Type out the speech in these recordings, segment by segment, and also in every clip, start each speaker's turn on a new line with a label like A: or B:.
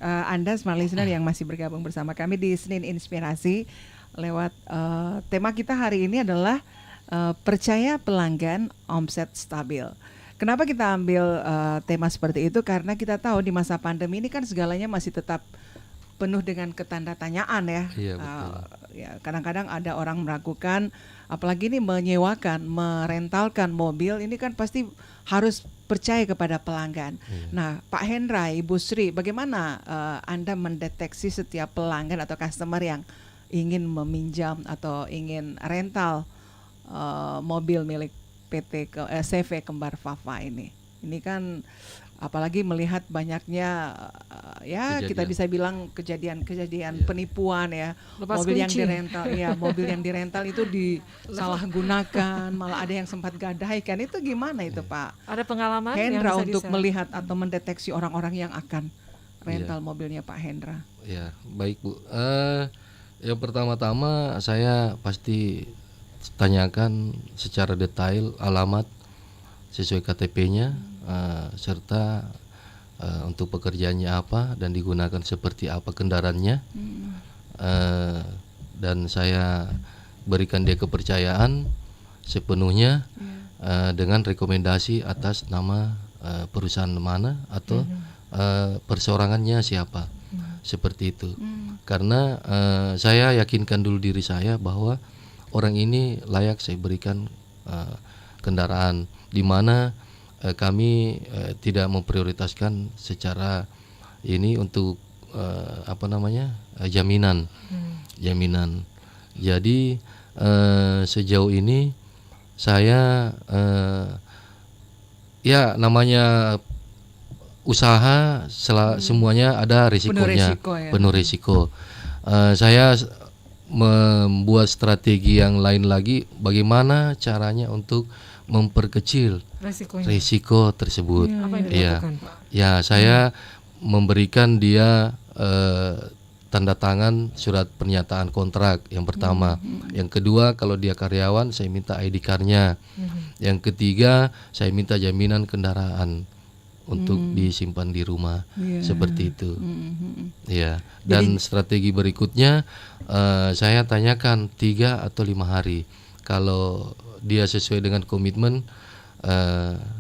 A: Anda smart listener yang masih bergabung bersama kami di Senin Inspirasi lewat tema kita hari ini adalah percaya pelanggan omset stabil. Kenapa kita ambil tema seperti itu? Karena kita tahu di masa pandemi ini kan segalanya masih tetap penuh dengan ketanda tanyaan ya.
B: Iya, betul.
A: Ya, kadang-kadang ada orang meragukan, apalagi ini menyewakan, merentalkan mobil, ini kan pasti harus percaya kepada pelanggan.
B: Iya.
A: Nah, Pak Hendra, Ibu Sri, bagaimana Anda mendeteksi setiap pelanggan atau customer yang ingin meminjam atau ingin rental mobil milik CV Kembar Fafa ini? Ini kan apalagi melihat banyaknya kita bisa bilang kejadian penipuan ya.
C: Lepas
A: mobil
C: kunci.
A: yang dirental mobil yang dirental itu disalahgunakan, malah ada yang sempat gadaikan. Itu gimana itu Pak
C: Ada pengalaman
A: Hendra
C: yang bisa
A: untuk melihat atau mendeteksi orang-orang yang akan rental mobilnya Pak Hendra?
B: Ya, baik Bu. Yang pertama-tama saya pasti tanyakan secara detail alamat sesuai KTP-nya, serta untuk pekerjaannya apa dan digunakan seperti apa kendaraannya. Dan saya berikan dia kepercayaan sepenuhnya dengan rekomendasi atas nama perusahaan mana atau perseorangannya siapa, seperti itu. Karena saya yakinkan dulu diri saya bahwa orang ini layak saya berikan kendaraan, di mana kami tidak memprioritaskan secara ini untuk jaminan. Jadi sejauh ini saya ya namanya usaha semuanya ada risikonya, penuh risiko. Saya membuat strategi yang lain lagi, bagaimana caranya untuk memperkecil risiko tersebut.
C: Apa yang dilakukan, Pak?
B: Ya, saya memberikan dia tanda tangan surat pernyataan kontrak yang pertama. Yang kedua, kalau dia karyawan saya minta ID card-nya. Yang ketiga, saya minta jaminan kendaraan untuk disimpan di rumah, seperti itu. Ya. Dan strategi berikutnya saya tanyakan 3 atau 5 hari. Kalau dia sesuai dengan komitmen,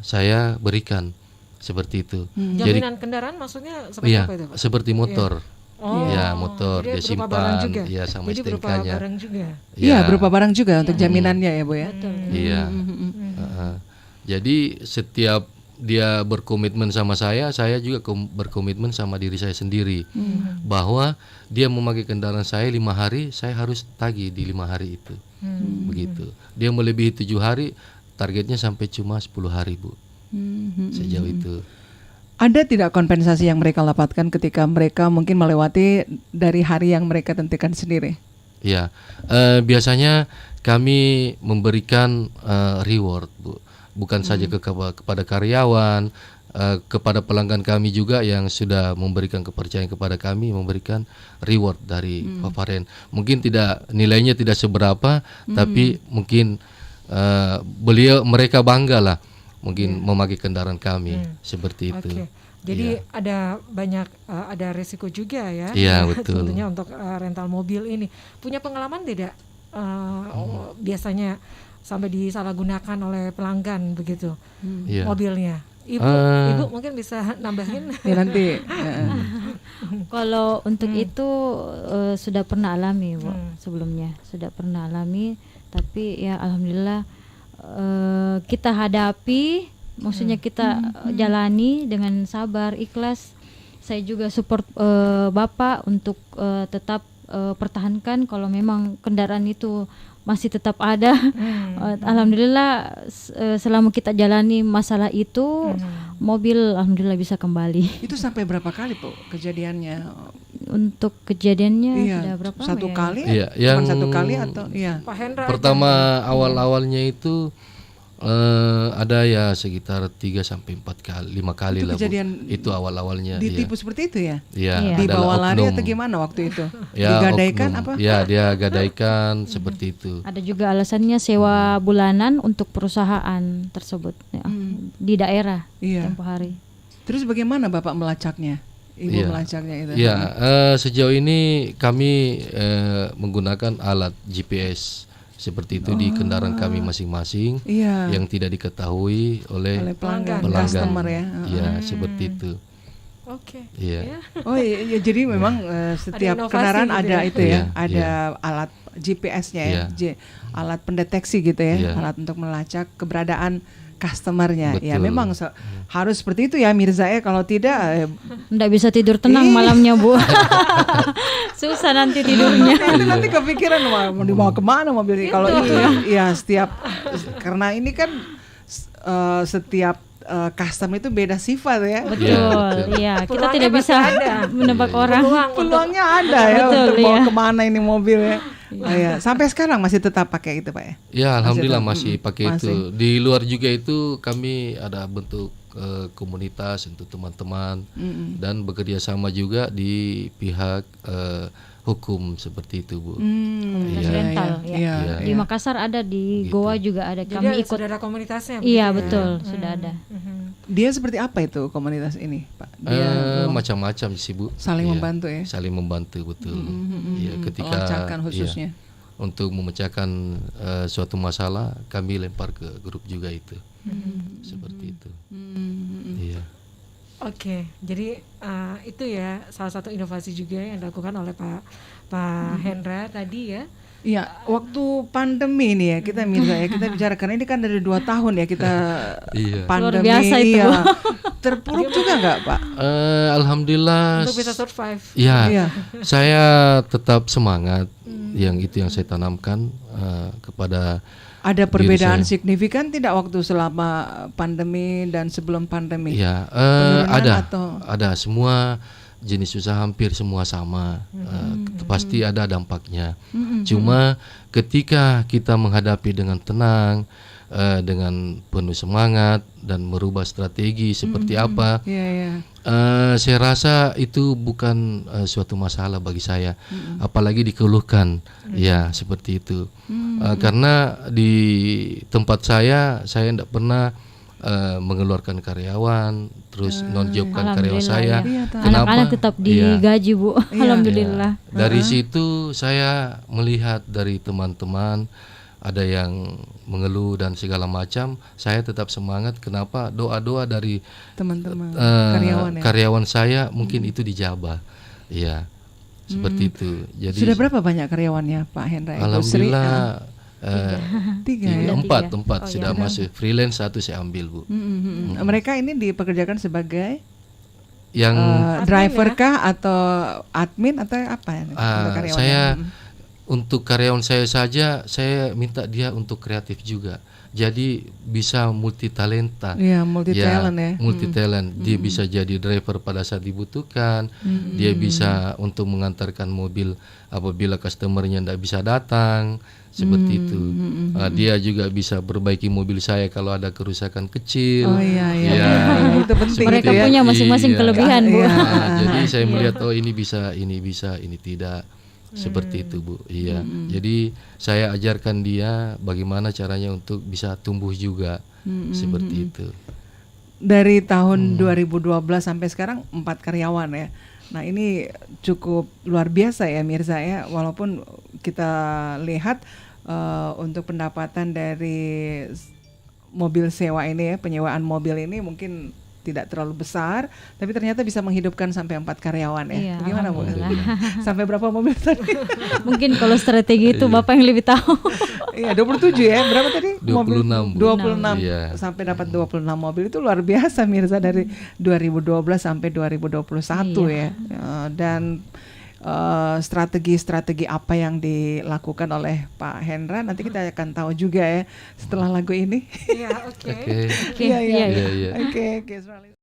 B: saya berikan seperti itu.
C: Jaminan kendaraan maksudnya seperti apa itu, Pak?
B: Seperti motor. Ya, motor dia simpan, ya sama STNK-nya.
A: Iya, berupa barang juga untuk jaminannya ya, Bu ya.
B: Iya. Jadi setiap dia berkomitmen sama saya juga berkomitmen sama diri saya sendiri, bahwa dia memakai kendaraan saya 5 hari, saya harus tagih di 5 hari itu. Begitu. Dia melebihi 7 hari, targetnya sampai cuma 10 hari, Bu. Sejauh itu.
A: Ada tidak kompensasi yang mereka dapatkan ketika mereka mungkin melewati dari hari yang mereka tentukan sendiri?
B: Ya, biasanya kami memberikan reward, Bu. Bukan saja kepada karyawan, kepada pelanggan kami juga yang sudah memberikan kepercayaan kepada kami, memberikan reward dari Fafaren. Mungkin nilainya tidak seberapa, tapi mungkin mereka bangga lah, mungkin memakai kendaraan kami, seperti itu.
C: Jadi ada banyak ada risiko juga ya.
B: Iya, betul.
C: Tentunya untuk rental mobil ini. Punya pengalaman tidak biasanya sampai disalahgunakan oleh pelanggan begitu mobilnya? Ibu mungkin bisa nambahin.
A: Ya nanti.
D: Kalau untuk itu sudah pernah alami, Bu. Sebelumnya sudah pernah alami, tapi ya alhamdulillah kita hadapi, maksudnya kita jalani dengan sabar, ikhlas. Saya juga support Bapak untuk tetap pertahankan kalau memang kendaraan itu masih tetap ada. Alhamdulillah selama kita jalani masalah itu, mobil alhamdulillah bisa kembali.
A: Itu sampai berapa kali, Bu, kejadiannya?
D: Untuk kejadiannya sudah berapa?
A: Satu kali?
B: Yang
A: satu kali atau
C: Pak Hendra
B: pertama awal-awalnya itu ada ya sekitar 3 sampai 4 kali, 5 kali lah, Bu. Itu awal-awalnya.
A: Ditipu seperti itu ya?
B: Iya.
A: Dibawa lari atau gimana waktu itu?
B: Ya,
A: digadaikan
B: oknum.
A: apa?
B: Ya, dia gadaikan seperti itu.
D: Ada juga alasannya sewa bulanan untuk perusahaan tersebut di daerah tempo hari.
A: Terus bagaimana Bapak melacaknya? Ibu
B: Iya.
A: melacaknya itu.
B: Ya, sejauh ini kami menggunakan alat GPS seperti itu di kendaraan kami masing-masing
A: Iya.
B: yang tidak diketahui oleh
A: Oleh pelanggan,
B: pelanggan.
A: customer ya.
B: Ya, seperti itu.
C: Oke.
B: Iya.
A: Oh iya, jadi memang setiap
C: inovasi
A: kendaraan
C: gitu
A: ada
C: ya.
A: itu ya,
B: Iya,
A: ada alat GPS-nya ya,
B: Iya.
A: alat pendeteksi gitu ya,
B: Iya.
A: alat untuk melacak keberadaan customernya. Ya
B: Betul.
A: memang harus seperti itu ya Mirza ya, kalau tidak
D: Nggak bisa tidur tenang
A: Ih.
D: malamnya, Bu. Susah nanti tidurnya.
A: nanti kepikiran mau dibawa kemana mobil ini. Kalau itu ya setiap, karena ini kan setiap custom itu beda sifat ya.
D: Betul, iya. Kita
C: Peluangnya
D: tidak
C: pasti
D: bisa
C: ada.
D: menebak orang.
A: Peluangnya ada ya
D: Betul,
A: untuk bawa
D: iya.
A: kemana ini mobil ya. Oh, ya. Sampai sekarang masih tetap pakai itu Pak ya?
B: Ya, alhamdulillah
A: tetap,
B: masih pakai
A: masih.
B: itu. Di luar juga itu kami ada bentuk komunitas untuk teman-teman dan bekerja sama juga di pihak hukum seperti itu, Bu.
D: Komunitas
B: Iya.
D: rental, ya.
A: Iya.
D: Di Makassar ada, di
B: Gitu.
D: Goa juga ada.
C: Jadi
D: Kami ikut.
C: sudah ada komunitasnya.
D: Iya,
C: begitu ya?
D: betul, sudah ada.
A: Dia seperti apa itu komunitas ini, Pak? Dia
B: Macam-macam sih, Bu.
A: saling
B: Iya,
A: membantu ya?
B: saling membantu, betul. Iya, ketika
A: Pelacakan
B: iya,
A: khususnya.
B: untuk memecahkan suatu masalah kami lempar ke grup juga itu. Seperti itu. Iya.
C: Oke, jadi itu ya salah satu inovasi juga yang dilakukan oleh Pak Hendra tadi ya.
A: Iya, waktu pandemi ini ya kita Mirza ya, kita bicara karena ini kan dari 2 tahun ya kita
B: Iya.
A: pandemi.
D: Luar biasa itu,
A: iya.
D: Bu.
A: Terpuruk juga nggak Pak?
B: Alhamdulillah.
C: Untuk bisa survive.
B: Ya,
A: Iya.
B: saya tetap semangat. Yang itu yang saya tanamkan kepada
A: Ada perbedaan
B: saya.
A: signifikan tidak waktu selama pandemi dan sebelum pandemi?
B: ya
A: Penurunan
B: ada semua jenis usaha hampir semua sama. Pasti ada dampaknya. Cuma ketika kita menghadapi dengan tenang, dengan penuh semangat dan merubah strategi seperti apa,
A: Iya, iya.
B: saya rasa itu bukan suatu masalah bagi saya, apalagi dikeluhkan, ya seperti itu. Karena di tempat saya tidak pernah mengeluarkan karyawan, terus nonjobkan karyawan saya.
D: Alhamdulillah, ya.
A: Iya,
B: Kenapa?
D: Anak-anak tetap
B: Iya.
D: digaji, Bu. Alhamdulillah.
B: Ya, dari situ saya melihat dari teman-teman ada yang mengeluh dan segala macam, saya tetap semangat. Kenapa? Doa-doa dari
A: Teman-teman
B: karyawan,
A: karyawan ya.
B: saya mungkin itu dijabah. Iya, seperti itu. Jadi
A: Sudah berapa banyak karyawannya Pak Hendra? Ibu Sri?
B: alhamdulillah
A: Tiga ya.
B: empat
D: Oh,
B: sudah masuk freelance, satu saya ambil, Bu.
A: Mereka ini dipekerjakan sebagai
B: Yang
A: driver kah atau admin atau apa? Untuk karyawannya?
B: saya untuk karyawan saya saja, saya minta dia untuk kreatif juga. Jadi bisa multi talenta.
A: Iya, multi talent ya.
B: Multi talent. Dia bisa jadi driver pada saat dibutuhkan. Dia bisa untuk mengantarkan mobil apabila customernya tidak bisa datang. Seperti itu. Dia juga bisa perbaiki mobil saya kalau ada kerusakan kecil.
A: Oh iya, iya.
B: Iya.
A: Itu penting
D: Mereka
A: itu ya.
D: punya masing-masing
B: Iya.
D: kelebihan, Bu.
B: Jadi saya melihat ini bisa, ini tidak. Seperti itu, Bu. Iya. Jadi saya ajarkan dia bagaimana caranya untuk bisa tumbuh juga. Seperti itu.
A: Dari tahun 2012 sampai sekarang 4 karyawan ya. Nah ini cukup luar biasa ya Mirza ya. Walaupun kita lihat untuk pendapatan dari mobil sewa ini ya, penyewaan mobil ini mungkin tidak terlalu besar, tapi ternyata bisa menghidupkan sampai 4 karyawan ya.
D: Iya,
A: Gimana Bu?
D: alhamdulillah.
A: Sampai berapa mobil tadi?
D: Mungkin kalau strategi itu Bapak yang lebih tahu.
A: Iya 27 ya. Berapa tadi?
B: 26, Bu.
A: 26
B: Iya.
A: sampai dapat 26 mobil itu luar biasa Mirza dari 2012 sampai 2021 ya. Dan strategi-strategi apa yang dilakukan oleh Pak Hendra nanti kita akan tahu juga ya setelah lagu ini.
C: Iya, oke.
B: Oke.
D: Oke,
A: Iya, iya.
D: iya, iya.
B: Iya.
A: Oke,